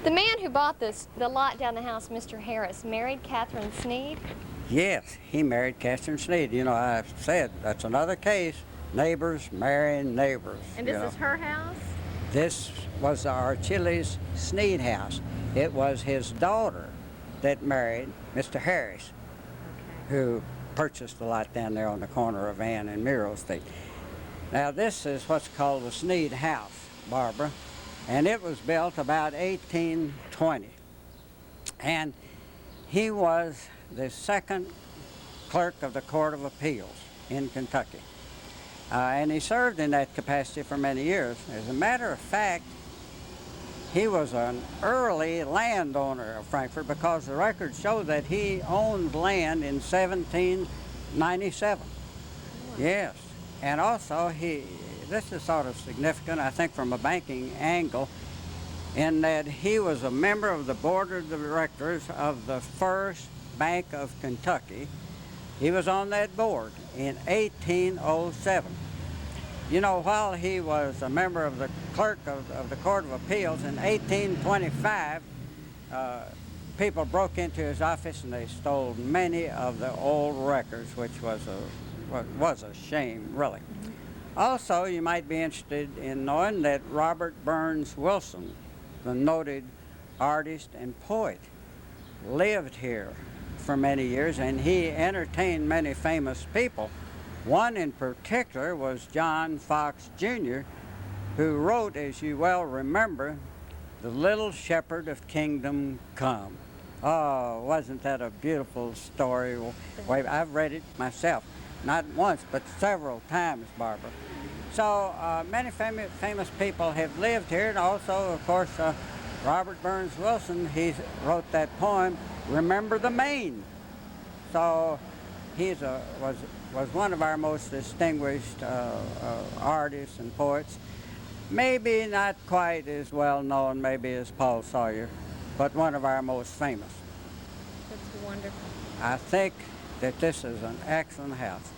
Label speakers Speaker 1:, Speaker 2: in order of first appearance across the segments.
Speaker 1: The man who bought the lot down the house, Mr. Harris, married Catherine Sneed?
Speaker 2: Yes, he married Catherine Sneed. You know, I said that's another case. Neighbors marrying neighbors.
Speaker 1: And this is her house?
Speaker 2: This was the Archilles-Sneed house. It was his daughter that married Mr. Harris, who purchased the lot down there on the corner of Ann and Miro Street. Now this is what's called the Sneed house, Barbara, and it was built about 1820. And he was the second clerk of the Court of Appeals in Kentucky. And he served in that capacity for many years. As a matter of fact, he was an early landowner of Frankfort because the records show that he owned land in 1797. Yes, and also this is sort of significant, I think, from a banking angle, in that he was a member of the board of directors of the First Bank of Kentucky. He was on that board in 1807. You know, while he was a member of the clerk of the Court of Appeals in 1825, people broke into his office and they stole many of the old records, which was a shame, really. Also, you might be interested in knowing that Robert Burns Wilson, the noted artist and poet, lived here for many years, and he entertained many famous people. One in particular was John Fox Jr., who wrote, as you well remember, The Little Shepherd of Kingdom Come. Oh, wasn't that a beautiful story? Well, I've read it myself, not once, but several times, Barbara. So many famous people have lived here, and also, of course, Robert Burns Wilson, he wrote that poem, Remember the Maine. So he was one of our most distinguished artists and poets. Maybe not quite as well known maybe as Paul Sawyer, but one of our most famous.
Speaker 1: That's wonderful.
Speaker 2: I think that this is an excellent house.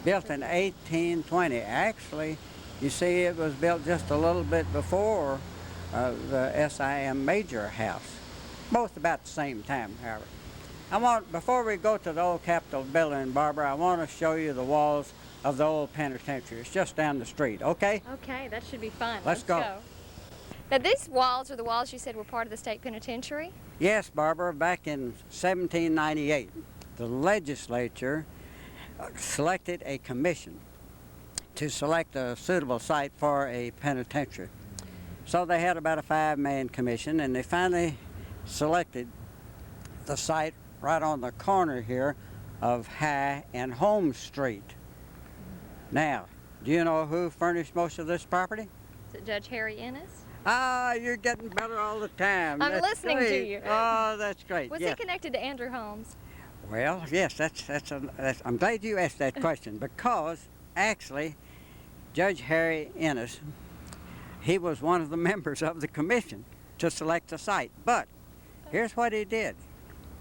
Speaker 2: Built in 1820. Actually, you see, it was built just a little bit before the SIM Major house. Both about the same time, however. Before we go to the old Capitol building, Barbara, I want to show you the walls of the old penitentiary. It's just down the street, okay?
Speaker 1: Okay, that should be fun.
Speaker 2: Let's go.
Speaker 1: Now these walls are the walls you said were part of the state penitentiary?
Speaker 2: Yes, Barbara, back in 1798, the legislature selected a commission to select a suitable site for a penitentiary. So they had about a 5-man commission, and they finally selected the site right on the corner here of High and Home Street. Now, do you know who furnished most of this property?
Speaker 1: Is it Judge Harry Ennis?
Speaker 2: Ah, you're getting better all the time.
Speaker 1: I'm listening
Speaker 2: great.
Speaker 1: to you.
Speaker 2: Oh, that's great.
Speaker 1: Was
Speaker 2: yes.
Speaker 1: he connected to Andrew Holmes?
Speaker 2: Well, yes, I'm glad you asked that question because actually Judge Harry Ennis, he was one of the members of the commission to select the site. But here's what he did.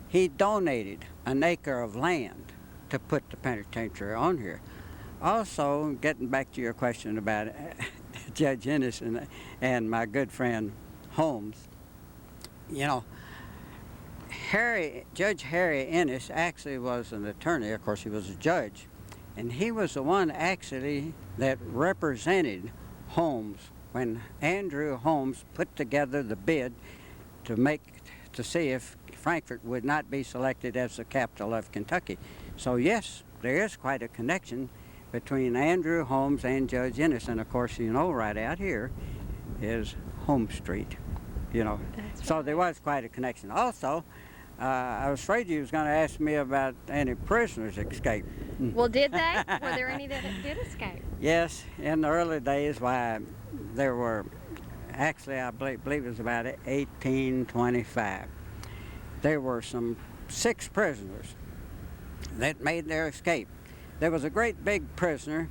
Speaker 2: He donated an acre of land to put the penitentiary on here. Also, getting back to your question about Judge Ennis and my good friend Holmes, you know, Judge Harry Ennis actually was an attorney. Of course, he was a judge, and he was the one actually that represented Holmes when Andrew Holmes put together the bid to see if Frankfort would not be selected as the capital of Kentucky. So yes, there is quite a connection between Andrew Holmes and Judge Ennis, and of course, you know, right out here is Home Street, you know. That's so right. There was quite a connection. Also, I was afraid you was going to ask me about any prisoners escaped.
Speaker 1: Well, did they? Were there any that did escape?
Speaker 2: Yes, in the early days, why, there were, actually, I believe it was about 1825. There were some 6 prisoners that made their escape. There was a great big prisoner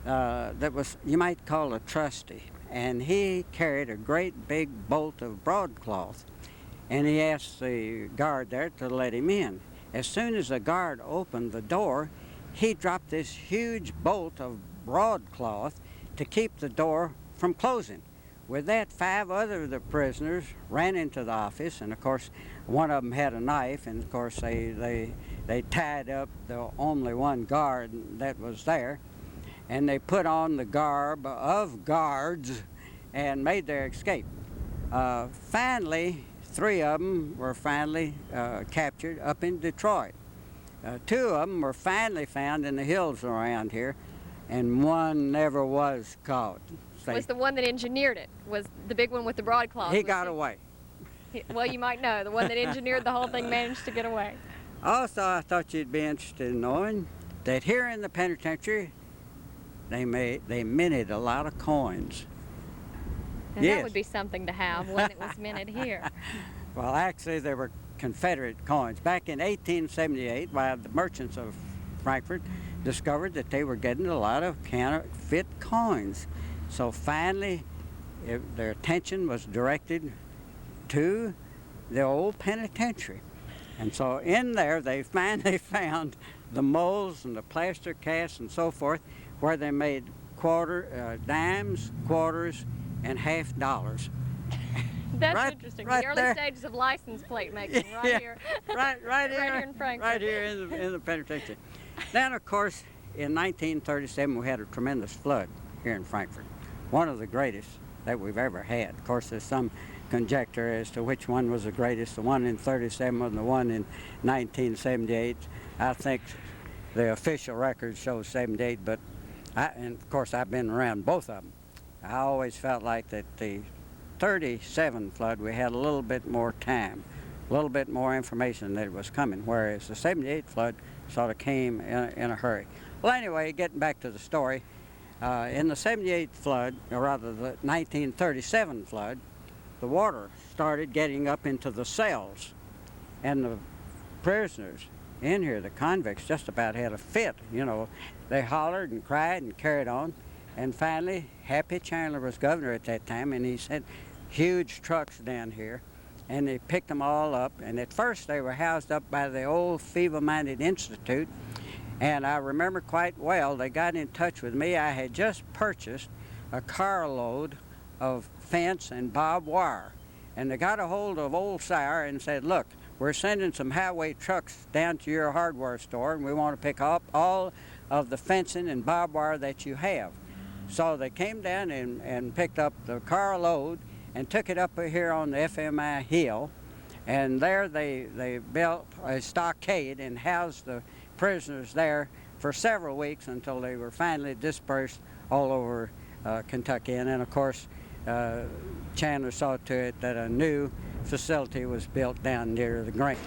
Speaker 2: that was, you might call a trustee, and he carried a great big bolt of broadcloth, and he asked the guard there to let him in. As soon as the guard opened the door, he dropped this huge bolt of broadcloth to keep the door from closing. with that, 5 other of the prisoners ran into the office, and of course, one of them had a knife, and of course, they tied up the only one guard that was there, and they put on the garb of guards and made their escape. Finally, 3 of them were finally captured up in Detroit. 2 of them were finally found in the hills around here, and one never was caught.
Speaker 1: Was the one that engineered it, was the big one with the broadcloth?
Speaker 2: He got away.
Speaker 1: Well, you might know, the one that engineered the whole thing managed to get away.
Speaker 2: Also, I thought you'd be interested in knowing that here in the penitentiary, they minted a lot of coins.
Speaker 1: And
Speaker 2: yes.
Speaker 1: That would be something to have, one that was minted here.
Speaker 2: Well, actually, they were Confederate coins. Back in 1878, while the merchants of Frankfort discovered that they were getting a lot of counterfeit coins. So finally, their attention was directed to the old penitentiary. And so in there, they finally found the molds and the plaster casts and so forth, where they made dimes, quarters, and half dollars.
Speaker 1: That's interesting.
Speaker 2: Right
Speaker 1: the early
Speaker 2: there.
Speaker 1: Stages of license plate making, right
Speaker 2: Yeah,
Speaker 1: here.
Speaker 2: right here,
Speaker 1: Right here in Frankfort.
Speaker 2: Right here in the penitentiary. Then, of course, in 1937, we had a tremendous flood here in Frankfort. One of the greatest that we've ever had. Of course, there's some conjecture as to which one was the greatest, the one in 37 or the one in 1978. I think the official record shows 78, but and of course, I've been around both of them. I always felt like that the 37 flood, we had a little bit more time, a little bit more information that it was coming, whereas the 78 flood sort of came in a hurry. Well, anyway, getting back to the story, in the 78 flood, or rather the 1937 flood, the water started getting up into the cells, and the prisoners in here, the convicts, just about had a fit. You know, they hollered and cried and carried on, and finally, Happy Chandler was governor at that time, and he sent huge trucks down here, and they picked them all up. And at first, they were housed up by the old Feeble-Minded Institute, and I remember quite well, they got in touch with me. I had just purchased a carload of fence and barbed wire, and they got a hold of old Sower and said, look, we're sending some highway trucks down to your hardware store, and we want to pick up all of the fencing and barbed wire that you have. So they came down and picked up the carload and took it up here on the FMI Hill, and there they built a stockade and housed the prisoners there for several weeks until they were finally dispersed all over Kentucky. And then, of course, Chandler saw to it that a new facility was built down near the Grant.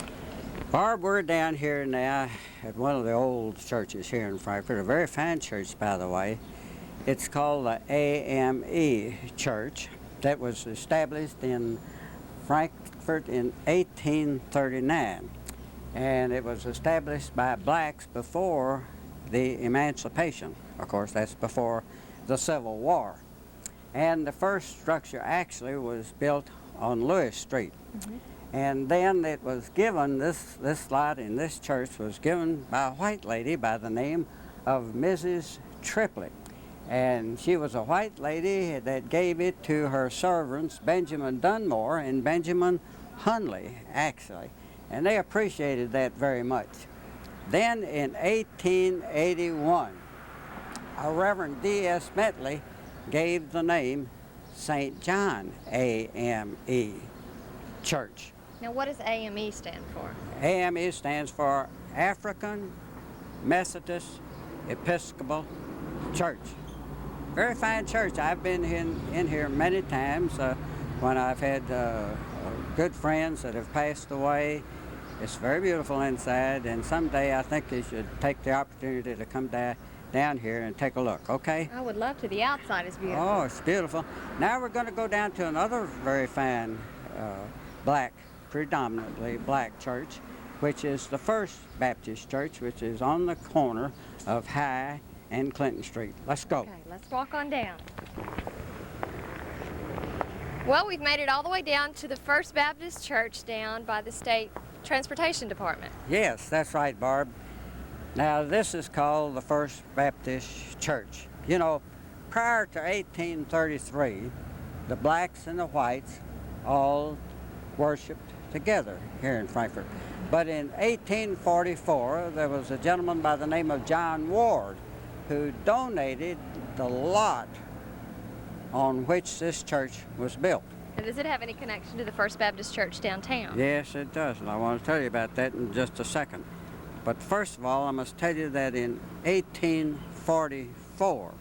Speaker 2: Barb, we're down here now at one of the old churches here in Frankfort, a very fine church, by the way. It's called the AME Church, that was established in Frankfort in 1839. And it was established by blacks before the emancipation. Of course, that's before the Civil War. And the first structure actually was built on Lewis Street. Mm-hmm. And then it was given, this lot in this church was given by a white lady by the name of Mrs. Triplett. And she was a white lady that gave it to her servants, Benjamin Dunmore and Benjamin Hunley, actually. And they appreciated that very much. Then in 1881, a Reverend D.S. Bentley gave the name St. John AME Church.
Speaker 1: Now, what does AME stand for?
Speaker 2: AME stands for African Methodist Episcopal Church. Very fine church. I've been in here many times when I've had good friends that have passed away. It's very beautiful inside, and someday I think you should take the opportunity to come down here and take a look, okay?
Speaker 1: I would love to. The outside is beautiful.
Speaker 2: Oh, it's beautiful. Now we're going to go down to another very fine predominantly black church, which is the First Baptist Church, which is on the corner of High and Clinton Street. Let's go.
Speaker 1: Okay, let's walk on down. Well, we've made it all the way down to the First Baptist Church down by the State Transportation Department.
Speaker 2: Yes, that's right, Barb. Now, this is called the First Baptist Church. You know, prior to 1833, the blacks and the whites all worshiped together here in Frankfort. But in 1844, there was a gentleman by the name of John Ward who donated the lot on which this church was built.
Speaker 1: And does it have any connection to the First Baptist Church downtown?
Speaker 2: Yes, it does, and I want to tell you about that in just a second. But first of all, I must tell you that in 1844,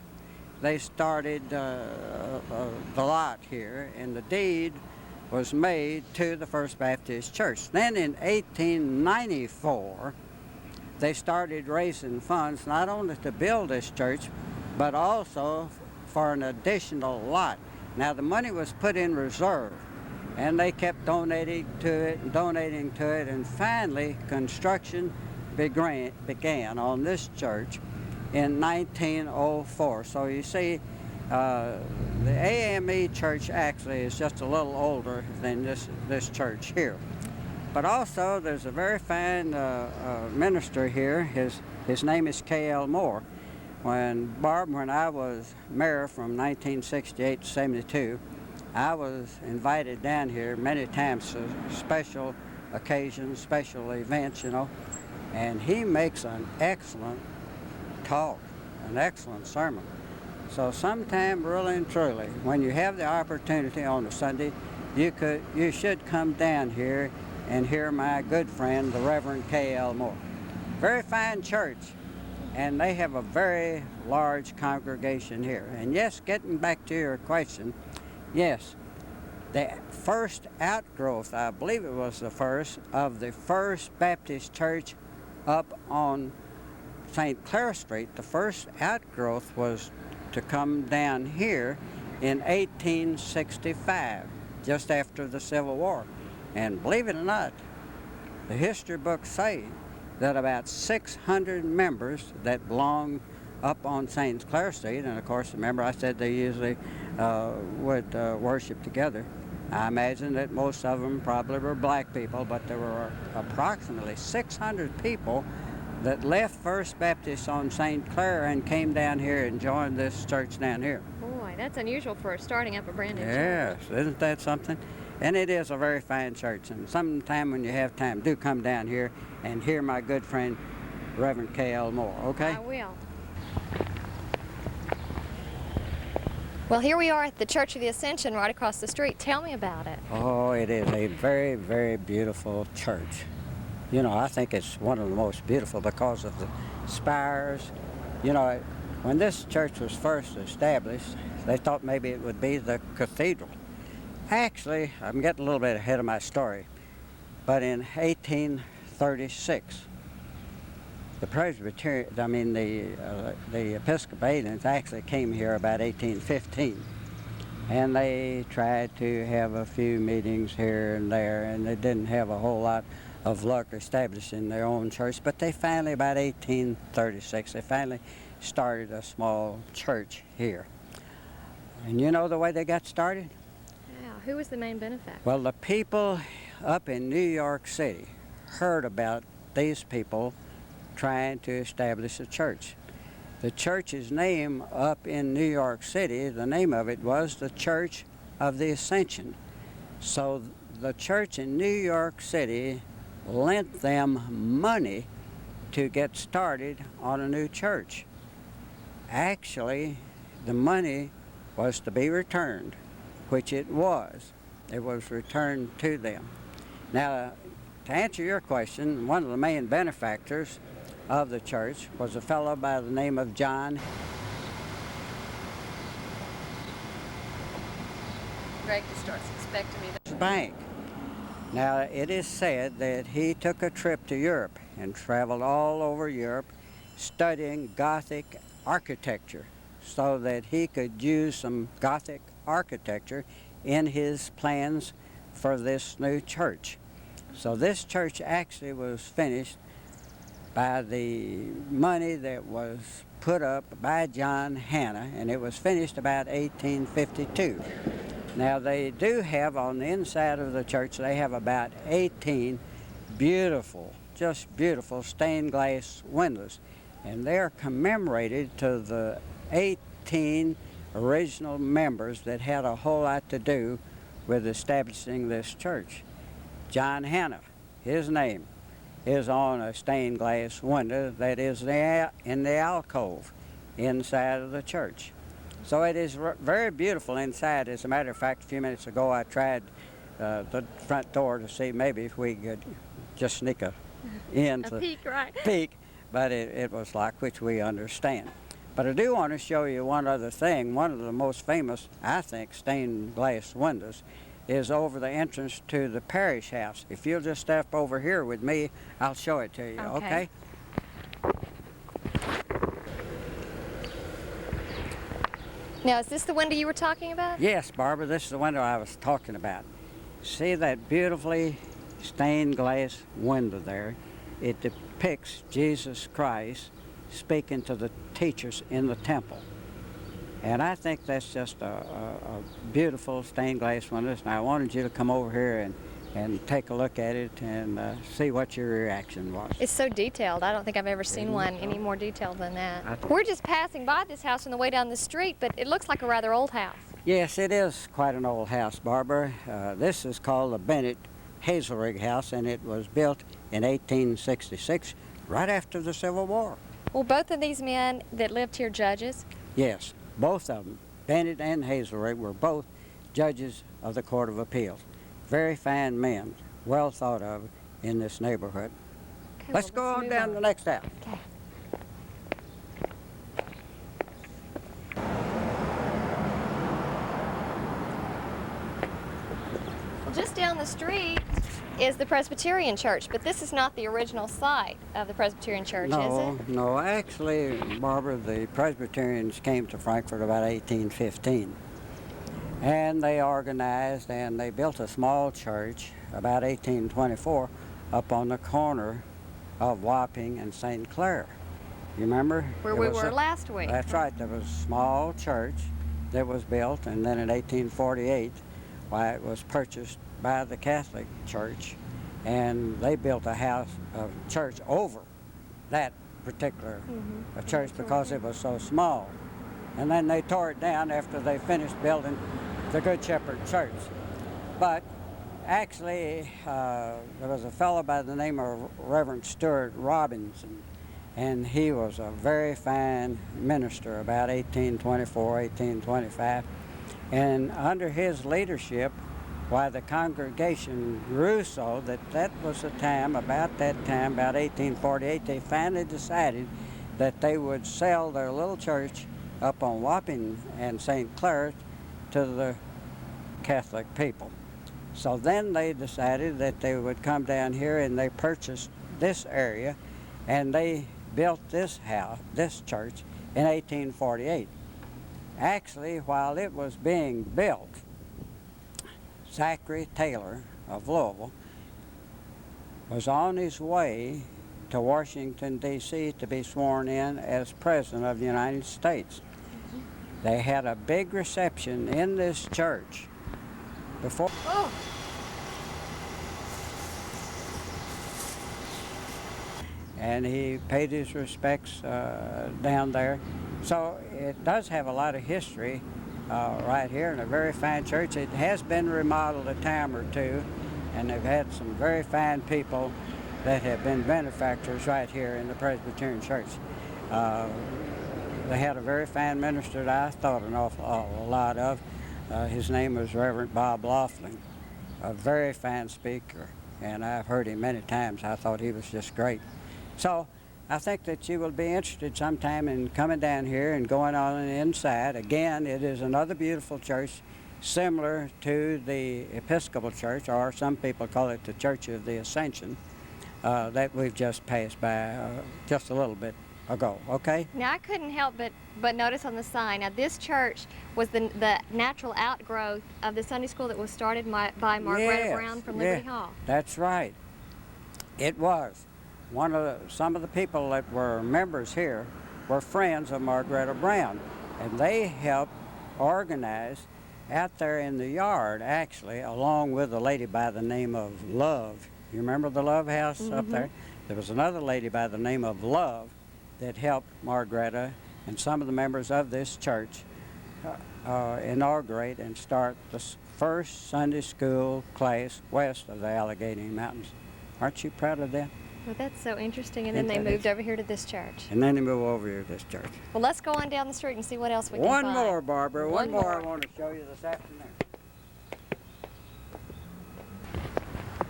Speaker 2: they started the lot here, and the deed was made to the First Baptist Church. Then in 1894, they started raising funds not only to build this church, but also for an additional lot. Now the money was put in reserve, and they kept donating to it, and finally construction began on this church in 1904. So you see, the AME church actually is just a little older than this church here. But also there's a very fine minister here. His name is K.L. Moore. When I was mayor from 1968 to 72, I was invited down here many times to special occasions, special events, you know, and he makes an excellent talk, an excellent sermon. So sometime, really and truly, when you have the opportunity on a Sunday, you should come down here and hear my good friend, the Reverend K.L. Moore. Very fine church, and they have a very large congregation here. And yes, getting back to your question, yes, the first outgrowth, I believe it was the first, of the First Baptist Church up on St. Clair Street, the first outgrowth was to come down here in 1865, just after the Civil War. And believe it or not, the history books say that about 600 members that belong up on St. Clair Street, and of course, remember I said they usually would worship together. I imagine that most of them probably were black people, but there were approximately 600 people that left First Baptist on St. Clair and came down here and joined this church down here.
Speaker 1: Boy, that's unusual for starting up a brand new church.
Speaker 2: Yes, isn't that something? And it is a very fine church, and sometime when you have time, do come down here and hear my good friend, Reverend K.L. Moore, okay?
Speaker 1: I will. Well, here we are at the Church of the Ascension right across the street. Tell me about it.
Speaker 2: Oh, it is a very, very beautiful church. You know, I think it's one of the most beautiful because of the spires. You know, when this church was first established, they thought maybe it would be the cathedral. Actually, I'm getting a little bit ahead of my story, but in 1836, the Episcopalians actually came here about 1815, and they tried to have a few meetings here and there, and they didn't have a whole lot of luck establishing their own church, but they finally, about 1836, they finally started a small church here. And you know the way they got started?
Speaker 1: Wow, who was the main benefactor?
Speaker 2: Well, the people up in New York City heard about these people trying to establish a church. The church's name up in New York City, the name of it was the Church of the Ascension. So the church in New York City lent them money to get started on a new church. Actually, the money was to be returned, which it was. It was returned to them. Now, to answer your question, one of the main benefactors of the church was a fellow by the name of John.
Speaker 1: Greg starts expecting me to...
Speaker 2: Bank. Now, it is said that he took a trip to Europe and traveled all over Europe studying Gothic architecture so that he could use some Gothic architecture in his plans for this new church. So this church actually was finished by the money that was put up by John Hanna, and it was finished about 1852. Now they do have on the inside of the church, they have about 18 beautiful, just beautiful stained glass windows, and they're commemorated to the original members that had a whole lot to do with establishing this church. John Hannah, his name is on a stained glass window that is in the alcove inside of the church. So it is very beautiful inside. As a matter of fact, a few minutes ago I tried the front door to see maybe if we could just sneak in
Speaker 1: A
Speaker 2: to
Speaker 1: peek, right?
Speaker 2: peek, but it was locked, which we understand. But I do want to show you one other thing. One of the most famous, I think, stained glass windows is over the entrance to the parish house. If you'll just step over here with me, I'll show it to you, okay?
Speaker 1: Now, is this the window you were talking about?
Speaker 2: Yes, Barbara, this is the window I was talking about. See that beautifully stained glass window there? It depicts Jesus Christ speaking to the teachers in the temple. And I think that's just a beautiful stained glass window. And I wanted you to come over here and take a look at it and see what your reaction was.
Speaker 1: It's so detailed. I don't think I've ever seen one any more detailed than that. We're just passing by this house on the way down the street, but it looks like a rather old house.
Speaker 2: Yes, it is quite an old house, Barbara. This is called the Bennett-Hazelrigg house, and it was built in 1866, right after the Civil War.
Speaker 1: Well, both of these men that lived here judges?
Speaker 2: Yes, both of them, Bennett and Hazelrigg, were both judges of the Court of Appeals. Very fine men, well thought of in this neighborhood.
Speaker 1: Okay,
Speaker 2: Let's go on
Speaker 1: move
Speaker 2: down to the next house.
Speaker 1: Okay. Well, just down the street is the Presbyterian Church, but this is not the original site of the Presbyterian Church, is it?
Speaker 2: No, actually, Barbara, the Presbyterians came to Frankfort about 1815. And they organized and they built a small church about 1824 up on the corner of Wapping and St. Clair. You remember?
Speaker 1: Where we were last week.
Speaker 2: That's right. There was a small church that was built, and then in 1848, why, it was purchased by the Catholic Church, and they built a church over that particular church because it was so small. And then they tore it down after they finished building the Good Shepherd Church. But actually, there was a fellow by the name of Reverend Stuart Robinson, and he was a very fine minister about 1824, 1825. And under his leadership, why, the congregation grew so that was the time, about 1848, they finally decided that they would sell their little church up on Wapping and St. Clair to the Catholic people. So then they decided that they would come down here, and they purchased this area, and they built this church in 1848. Actually, while it was being built, Zachary Taylor of Louisville was on his way to Washington, D.C. to be sworn in as President of the United States. They had a big reception in this church before.
Speaker 1: Oh.
Speaker 2: And he paid his respects down there. So it does have a lot of history right here, and a very fine church. It has been remodeled a time or two, and they've had some very fine people that have been benefactors right here in the Presbyterian Church. They had a very fine minister that I thought an awful lot of. His name was Reverend Bob Laughlin, a very fine speaker, and I've heard him many times. I thought he was just great. So I think that you will be interested sometime in coming down here and going on inside. Again, it is another beautiful church, similar to the Episcopal Church, or some people call it the Church of the Ascension, that we've just passed by just a little bit ago, okay?
Speaker 1: Now, I couldn't help but notice on the sign, now this church was the natural outgrowth of the Sunday school that was started by Margaret Brown from Liberty Hall.
Speaker 2: That's right. It was. Some of the people that were members here were friends of Margaret Brown, and they helped organize out there in the yard, actually, along with a lady by the name of Love. You remember the Love House up there? There was another lady by the name of Love that helped Margaretta and some of the members of this church inaugurate and start the first Sunday school class west of the Allegheny Mountains. Aren't you proud of that?
Speaker 1: Well, that's so interesting. And then they moved over here to this church.
Speaker 2: And then they moved over here to this church.
Speaker 1: Well, let's go on down the street and see what else we can find.
Speaker 2: One more, Barbara. One more I
Speaker 1: more.
Speaker 2: want to show you this afternoon.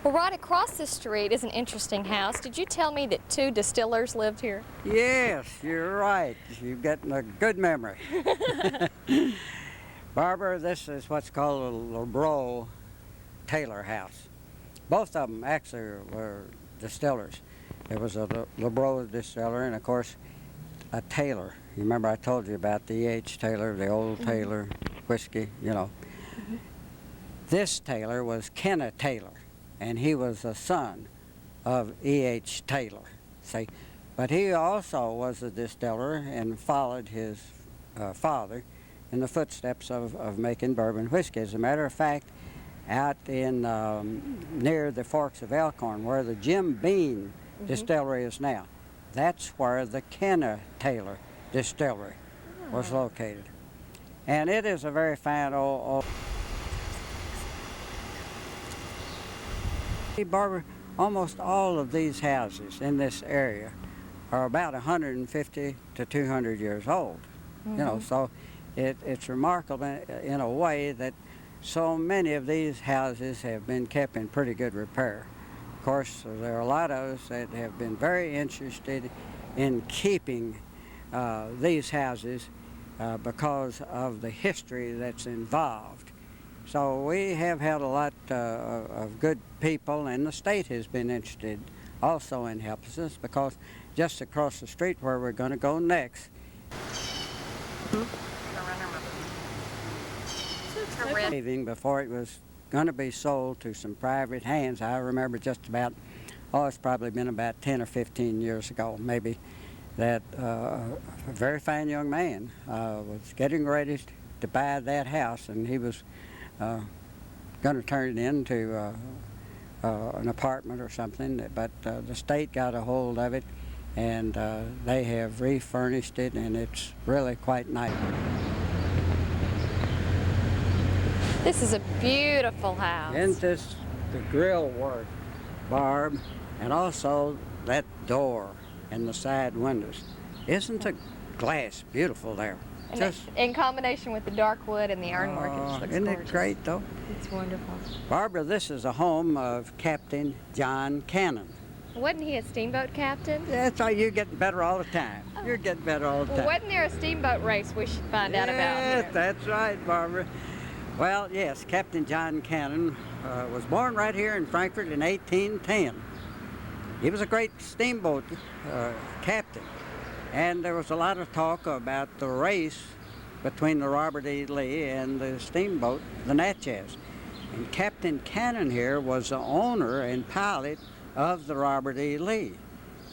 Speaker 1: Well, right across the street is an interesting house. Did you tell me that 2 distillers lived here?
Speaker 2: Yes, you're right. You've got a good memory. Barbara, this is what's called a LeBreau Taylor house. Both of them actually were distillers. There was a LeBreau distiller and, of course, a Taylor. You remember I told you about the E.H. Taylor, the old Taylor whiskey, you know. This Taylor was Kenneth Taylor, and he was a son of E.H. Taylor, see. But he also was a distiller and followed his father in the footsteps of making bourbon whiskey. As a matter of fact, out in near the Forks of Elkhorn, where the Jim Beam distillery is now, that's where the Kenneth Taylor distillery was located. And it is a very fine old Barbara, almost all of these houses in this area are about 150 to 200 years old. You know, so it's remarkable in a way that so many of these houses have been kept in pretty good repair. Of course, there are a lot of us that have been very interested in keeping these houses because of the history that's involved. So we have had a lot of good people, and the state has been interested also in helping us, because just across the street where we're going to go next, before it was going to be sold to some private hands. I remember just about, it's probably been about 10 or 15 years ago, maybe, that a very fine young man was getting ready to buy that house, and he was going to turn it into an apartment or something, but the state got a hold of it, and they have refurnished it, and it's really quite nice.
Speaker 1: This is a beautiful house.
Speaker 2: Isn't this the grill work, Barb? And also that door and the side windows. Isn't the glass beautiful there?
Speaker 1: And just in combination with the dark wood and the ironwork, it looks
Speaker 2: isn't
Speaker 1: gorgeous.
Speaker 2: It great, though?
Speaker 1: It's wonderful.
Speaker 2: Barbara, this is a home of Captain John Cannon.
Speaker 1: Wasn't he a steamboat captain?
Speaker 2: That's why you're getting better all the time. You're getting better all the time.
Speaker 1: Well, wasn't there a steamboat race we should find out about?
Speaker 2: Yes, that's right, Barbara. Well, yes, Captain John Cannon was born right here in Frankfort in 1810. He was a great steamboat captain, and there was a lot of talk about the race between the Robert E. Lee and the steamboat, the Natchez. And Captain Cannon here was the owner and pilot of the Robert E. Lee.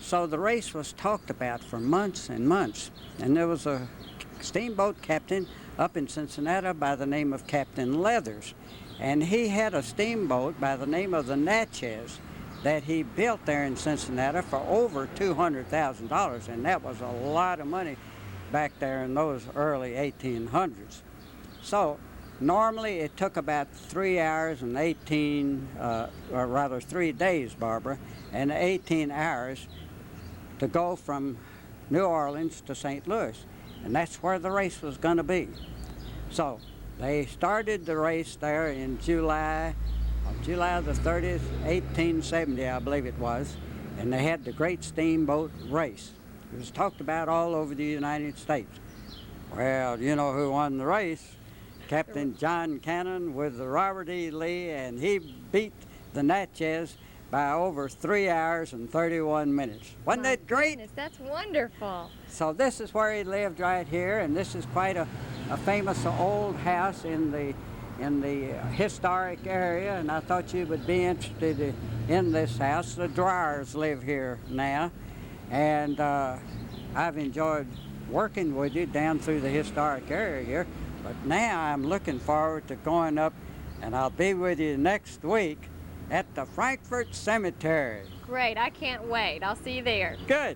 Speaker 2: So the race was talked about for months and months, and there was a steamboat captain up in Cincinnati by the name of Captain Leathers, and he had a steamboat by the name of the Natchez that he built there in Cincinnati for over $200,000, and that was a lot of money back there in those early 1800s. So normally it took about 3 hours and 3 days, Barbara, and 18 hours to go from New Orleans to St. Louis. And that's where the race was going to be. So they started the race there in July the 30th, 1870, I believe it was, and they had the great steamboat race. It was talked about all over the United States. Well, you know who won the race? Captain John Cannon with the Robert E. Lee, and he beat the Natchez by over 3 hours and 31 minutes. Wasn't that great?
Speaker 1: Goodness, that's wonderful.
Speaker 2: So this is where he lived right here, and this is quite a famous old house in the historic area, and I thought you would be interested in this house. The Dryers live here now, and I've enjoyed working with you down through the historic area here, but now I'm looking forward to going up, and I'll be with you next week at the Frankfort Cemetery.
Speaker 1: Great, I can't wait. I'll see you there.
Speaker 2: Good.